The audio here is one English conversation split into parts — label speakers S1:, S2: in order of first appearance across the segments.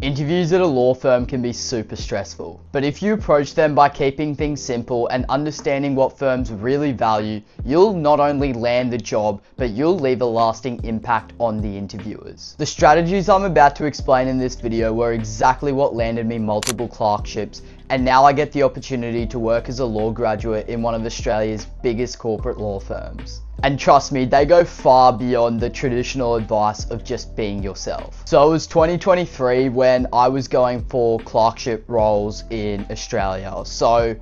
S1: Interviews at a law firm can be super stressful, but if you approach them by keeping things simple and understanding what firms really value, you'll not only land the job, but you'll leave a lasting impact on the interviewers. The strategies I'm about to explain in this video were exactly what landed me multiple clerkships, and now I get the opportunity to work as a law graduate in one of Australia's biggest corporate law firms. And trust me, they go far beyond the traditional advice of just being yourself. So it was 2023 when I was going for clerkship roles in Australia. So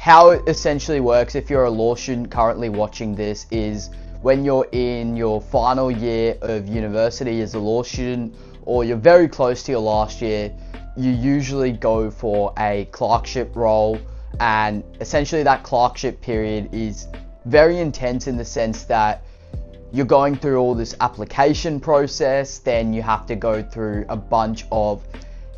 S1: how it essentially works, if you're a law student currently watching this, is when you're in your final year of university as a law student, or you're very close to your last year, you usually go for a clerkship role. And essentially that clerkship period is very intense in the sense that you're going through all this application process, then you have to go through a bunch of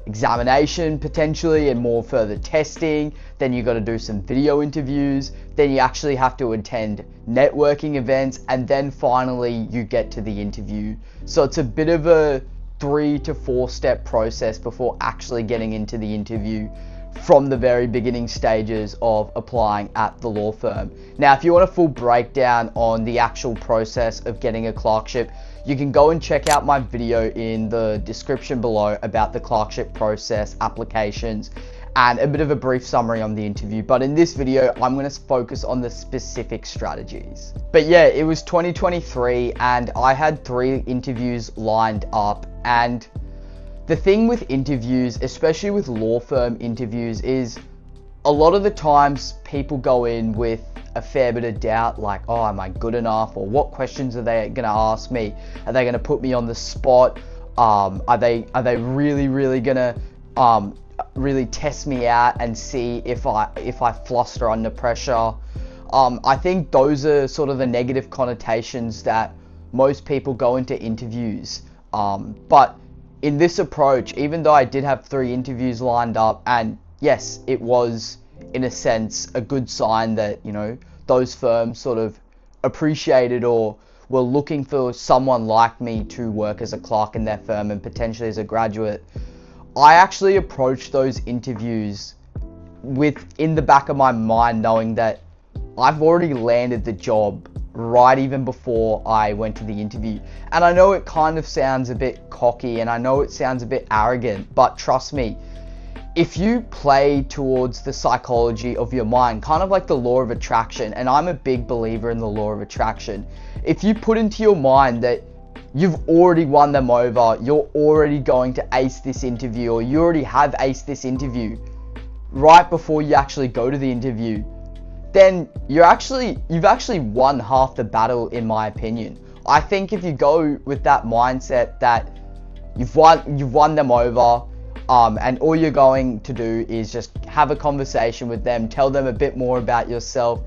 S1: examination potentially and more further testing, then you got to do some video interviews, then you actually have to attend networking events, and then finally you get to the interview. So it's a bit of a 3 to 4 step process before actually getting into the interview from the very beginning stages of applying at the law firm. Now, if you want a full breakdown on the actual process of getting a clerkship, you can go and check out my video in the description below about the clerkship process, applications, and a bit of a brief summary on the interview. But in this video, I'm going to focus on the specific strategies. But yeah, it was 2023 and I had 3 interviews lined up. And the thing with interviews, especially with law firm interviews, is a lot of the times people go in with a fair bit of doubt, like, oh, am I good enough? Or what questions are they going to ask me? Are they going to put me on the spot? Are they really going to really test me out and see if I fluster under pressure? I think those are sort of the negative connotations that most people go into interviews. But in this approach, even though I did have 3 interviews lined up, and yes, it was in a sense a good sign that, you know, those firms sort of appreciated or were looking for someone like me to work as a clerk in their firm and potentially as a graduate, I actually approached those interviews with in the back of my mind knowing that I've already landed the job right even before I went to the interview. And I know it kind of sounds a bit cocky and I know it sounds a bit arrogant, but trust me, if you play towards the psychology of your mind, kind of like the law of attraction, and I'm a big believer in the law of attraction, if you put into your mind that you've already won them over, you're already going to ace this interview, or you already have aced this interview right before you actually go to the interview, then you've actually won half the battle, in my opinion. I think if you go with that mindset that you've won them over, and all you're going to do is just have a conversation with them, tell them a bit more about yourself,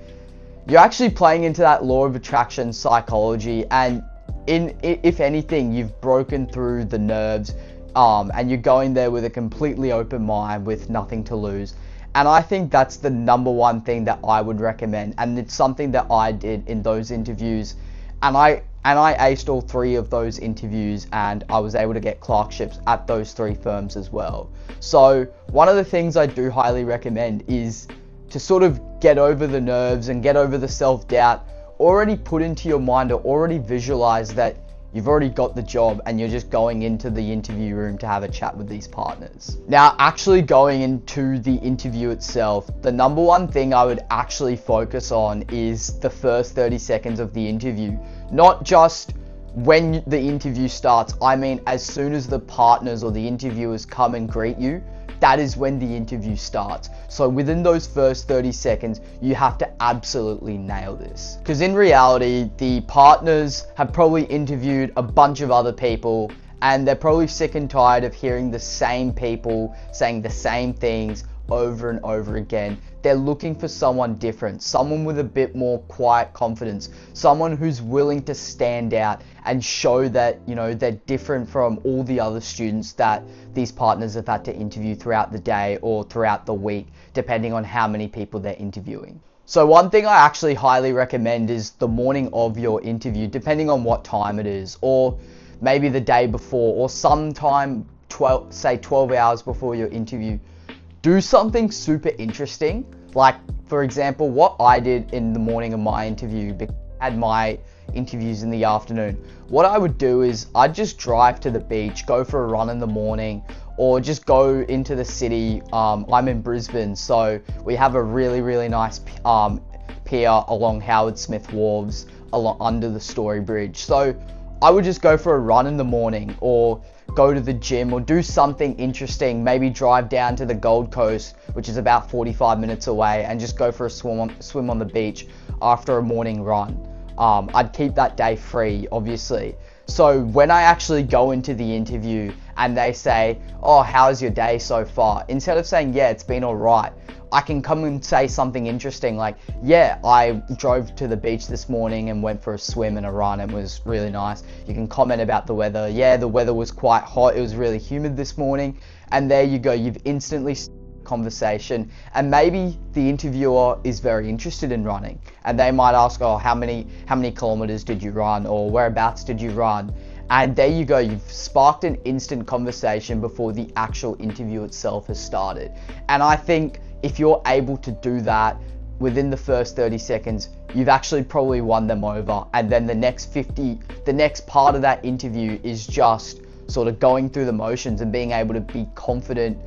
S1: you're actually playing into that law of attraction psychology, and if anything, you've broken through the nerves, and you're going there with a completely open mind with nothing to lose. And I think that's the number one thing that I would recommend, and it's something that I did in those interviews, and I aced all 3 of those interviews, and I was able to get clerkships at those 3 firms as well. So one of the things I do highly recommend is to sort of get over the nerves and get over the self-doubt. Already put into your mind or already visualize that you've already got the job and you're just going into the interview room to have a chat with these partners. Now, actually going into the interview itself, the number one thing I would actually focus on is the first 30 seconds of the interview. Not just when the interview starts, I mean as soon as the partners or the interviewers come and greet you, that is when the interview starts. So within those first 30 seconds, you have to absolutely nail this. Because in reality, the partners have probably interviewed a bunch of other people, and they're probably sick and tired of hearing the same people saying the same things over and over again. They're looking for someone different, someone with a bit more quiet confidence, someone who's willing to stand out and show that, you know, they're different from all the other students that these partners have had to interview throughout the day or throughout the week, depending on how many people they're interviewing. So one thing I actually highly recommend is the morning of your interview, depending on what time it is, or maybe the day before, or sometime 12 hours before your interview, do something super interesting. Like, for example, what I did in the morning of my interview, because I had my interviews in the afternoon. What I would do is I'd just drive to the beach, go for a run in the morning, or just go into the city. I'm in Brisbane, so we have a really nice pier along Howard Smith Wharves, under the Story Bridge. So I would just go for a run in the morning, or go to the gym, or do something interesting. Maybe drive down to the Gold Coast, which is about 45 minutes away, and just go for a swim on the beach after a morning run. I'd keep that day free, obviously. So when I actually go into the interview and they say, oh, how's your day so far? Instead of saying, yeah, it's been all right, I can come and say something interesting like, yeah, I drove to the beach this morning and went for a swim and a run. It was really nice. You can comment about the weather. Yeah, the weather was quite hot. It was really humid this morning. And there you go. You've instantly conversation, and maybe the interviewer is very interested in running, and they might ask, oh, how many kilometers did you run, or whereabouts did you run? And there you go, you've sparked an instant conversation before the actual interview itself has started. And I think if you're able to do that within the first 30 seconds, you've actually probably won them over. And then the next part of that interview is just sort of going through the motions and being able to be confident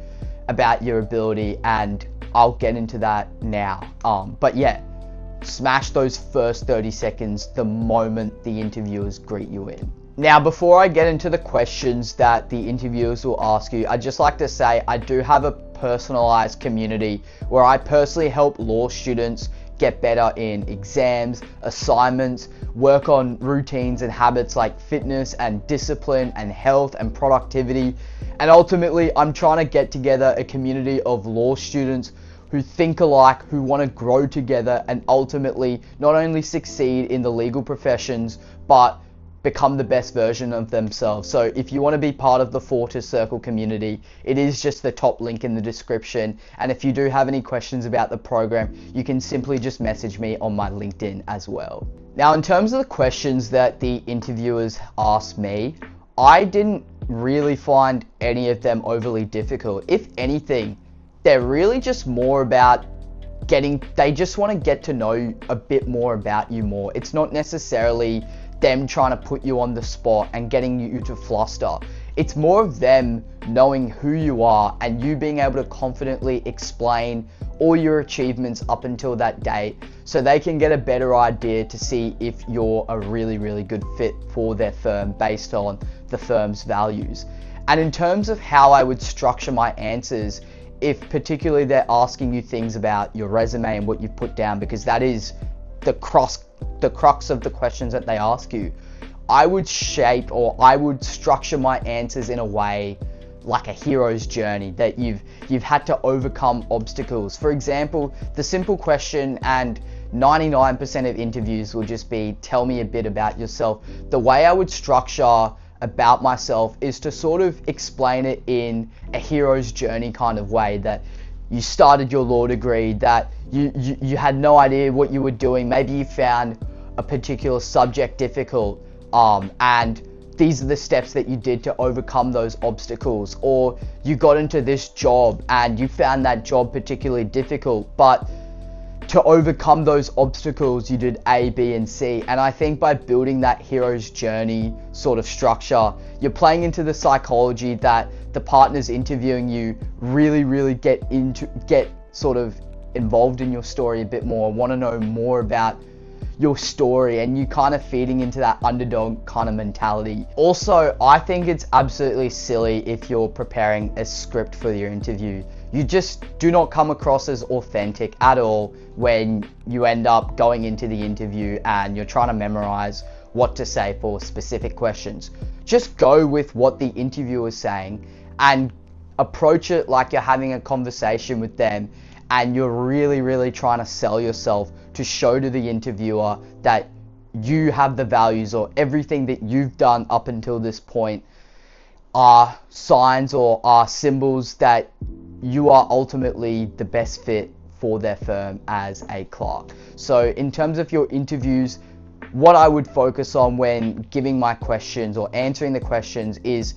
S1: about your ability, and I'll get into that now. But yeah, smash those first 30 seconds the moment the interviewers greet you in. Now, before I get into the questions that the interviewers will ask you, I'd just like to say I do have a personalized community where I personally help law students get better in exams, assignments, work on routines and habits like fitness and discipline and health and productivity. And ultimately, I'm trying to get together a community of law students who think alike, who want to grow together, and ultimately not only succeed in the legal professions, but become the best version of themselves. So if you want to be part of the Fortis Circle community, it is just the top link in the description. And if you do have any questions about the program, you can simply just message me on my LinkedIn as well. Now, in terms of the questions that the interviewers asked me, I didn't really find any of them overly difficult. If anything, they're really just more about they just want to get to know a bit more about you more. It's not necessarily them trying to put you on the spot and getting you to fluster. It's more of them knowing who you are and you being able to confidently explain all your achievements up until that date, so they can get a better idea to see if you're a really good fit for their firm based on the firm's values. And in terms of how I would structure my answers, if particularly they're asking you things about your resume and what you've put down, because that is the crux of the questions that they ask you, I would structure my answers in a way like a hero's journey, that you've had to overcome obstacles. For example, the simple question, and 99% of interviews will just be, tell me a bit about yourself. The way I would structure about myself is to sort of explain it in a hero's journey kind of way, that you started your law degree, that you had no idea what you were doing. Maybe you found a particular subject difficult, and these are the steps that you did to overcome those obstacles. Or you got into this job and you found that job particularly difficult, but to overcome those obstacles you did A, B, and C. And I think by building that hero's journey sort of structure, you're playing into the psychology that the partners interviewing you really get sort of involved in your story a bit more, want to know more about your story, and you kind of feeding into that underdog kind of mentality. Also, I think it's absolutely silly if you're preparing a script for your interview. You just do not come across as authentic at all when you end up going into the interview and you're trying to memorize what to say for specific questions. Just go with what the interviewer is saying and approach it like you're having a conversation with them, and you're really trying to sell yourself to show to the interviewer that you have the values, or everything that you've done up until this point are signs or are symbols that you are ultimately the best fit for their firm as a clerk. So in terms of your interviews, what I would focus on when giving my questions or answering the questions is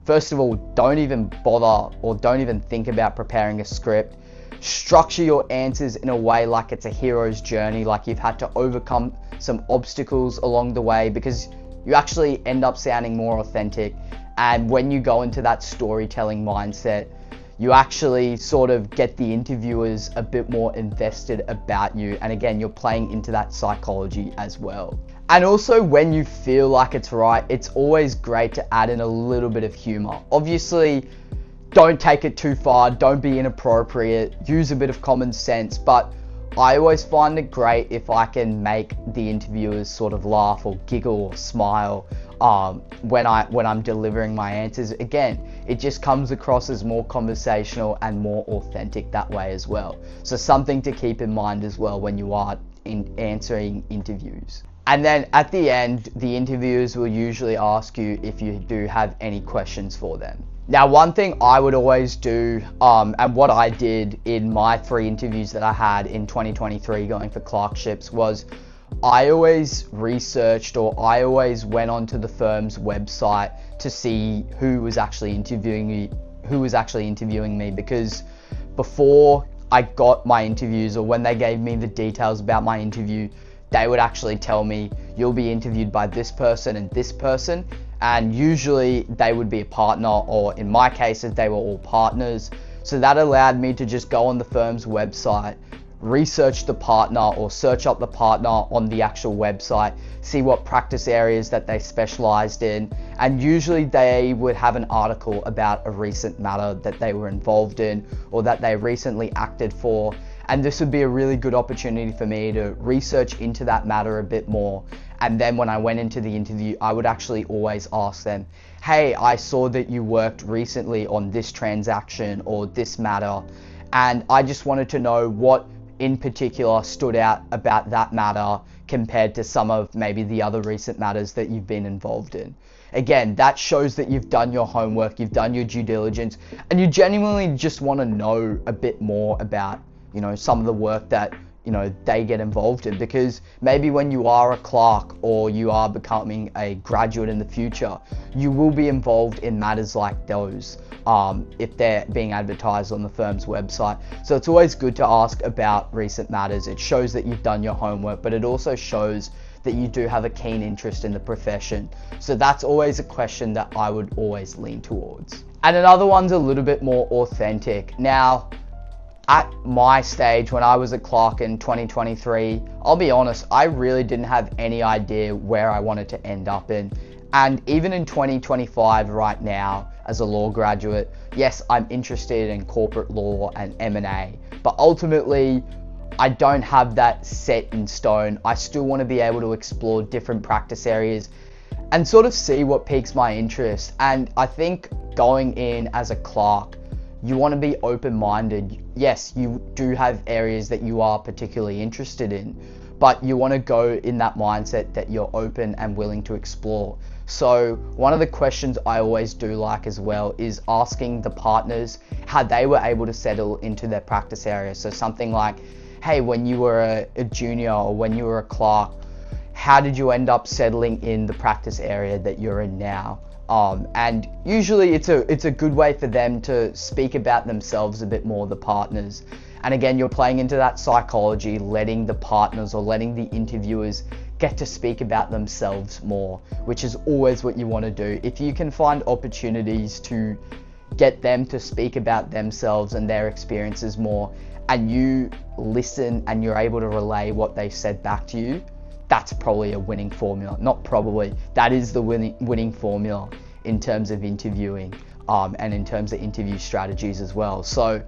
S1: first of all, don't even bother or don't even think about preparing a script. Structure your answers in a way like it's a hero's journey, like you've had to overcome some obstacles along the way, because you actually end up sounding more authentic. And when you go into that storytelling mindset, you actually sort of get the interviewers a bit more invested about you. And again, you're playing into that psychology as well. And also, when you feel like it's right, it's always great to add in a little bit of humor. Obviously, don't take it too far, don't be inappropriate, use a bit of common sense, but I always find it great if I can make the interviewers sort of laugh or giggle or smile when I'm delivering my answers. Again, it just comes across as more conversational and more authentic that way as well. So something to keep in mind as well when you are answering interviews. And then at the end, the interviewers will usually ask you if you do have any questions for them. Now, one thing I would always do, and what I did in my 3 interviews that I had in 2023 going for Clerkships, was I always researched, or I always went onto the firm's website to see who was actually interviewing me, because before I got my interviews, or when they gave me the details about my interview, they would actually tell me, you'll be interviewed by this person and this person, and usually they would be a partner, or in my cases, they were all partners. So that allowed me to just go on the firm's website, research the partner, or search up the partner on the actual website, see what practice areas that they specialized in, and usually they would have an article about a recent matter that they were involved in or that they recently acted for. And this would be a really good opportunity for me to research into that matter a bit more. And then when I went into the interview, I would actually always ask them, hey, I saw that you worked recently on this transaction or this matter, and I just wanted to know what in particular stood out about that matter compared to some of maybe the other recent matters that you've been involved in. Again, that shows that you've done your homework, you've done your due diligence, and you genuinely just want to know a bit more about, some of the work that, they get involved in. Because maybe when you are a clerk or you are becoming a graduate in the future, you will be involved in matters like those if they're being advertised on the firm's website. So it's always good to ask about recent matters. It shows that you've done your homework, but it also shows that you do have a keen interest in the profession. So that's always a question that I would always lean towards. And another one's a little bit more authentic. Now, at my stage, when I was a clerk in 2023, I'll be honest, I really didn't have any idea where I wanted to end up in. And even in 2025 right now, as a law graduate, yes, I'm interested in corporate law and M&A, but ultimately, I don't have that set in stone. I still want to be able to explore different practice areas and sort of see what piques my interest. And I think going in as a clerk, you want to be open-minded. Yes, you do have areas that you are particularly interested in, but you want to go in that mindset that you're open and willing to explore. So one of the questions I always do like as well is asking the partners how they were able to settle into their practice area. So something like, hey, when you were a junior or when you were a clerk, how did you end up settling in the practice area that you're in now? And usually it's a good way for them to speak about themselves a bit more, the partners. And again, you're playing into that psychology, letting the partners or letting the interviewers get to speak about themselves more, which is always what you want to do. If you can find opportunities to get them to speak about themselves and their experiences more, and you listen and you're able to relay what they said back to you, that's probably a winning formula. Not probably, that is the winning formula in terms of interviewing and in terms of interview strategies as well. So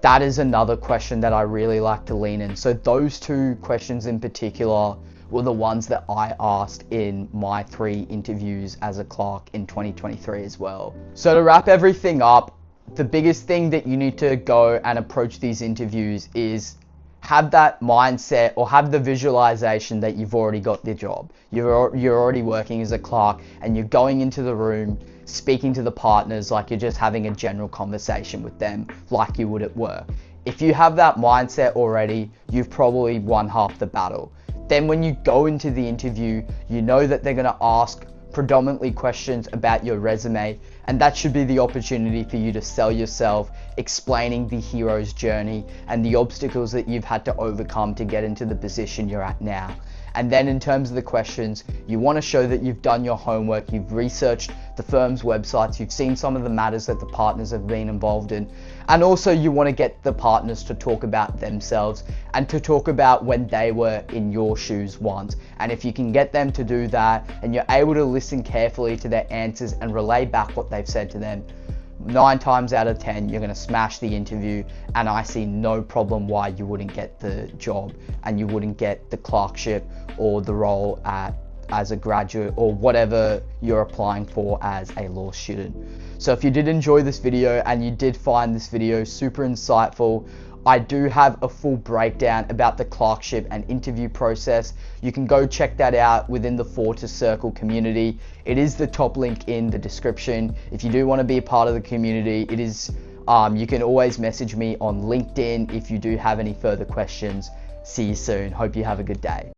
S1: that is another question that I really like to lean in. So those 2 questions in particular were the ones that I asked in my 3 interviews as a clerk in 2023 as well. So to wrap everything up, the biggest thing that you need to go and approach these interviews is have that mindset or have the visualization that you've already got the job. You're already working as a clerk and you're going into the room, speaking to the partners like you're just having a general conversation with them like you would at work. If you have that mindset already, you've probably won half the battle. Then when you go into the interview, you know that they're going to ask predominantly questions about your resume, and that should be the opportunity for you to sell yourself, explaining the hero's journey and the obstacles that you've had to overcome to get into the position you're at now. And then in terms of the questions, you want to show that you've done your homework, you've researched the firm's websites, you've seen some of the matters that the partners have been involved in, and also you want to get the partners to talk about themselves and to talk about when they were in your shoes once. And if you can get them to do that and you're able to listen carefully to their answers and relay back what they've said to them, 9 times out of 10 you're going to smash the interview, and I see no problem why you wouldn't get the job and you wouldn't get the clerkship or the role as a graduate or whatever you're applying for as a law student. So if you did enjoy this video and you did find this video super insightful, I do have a full breakdown about the clerkship and interview process. You can go check that out within the Fortis Circle community. It is the top link in the description. If you do want to be a part of the community, it is. You can always message me on LinkedIn if you do have any further questions. See you soon. Hope you have a good day.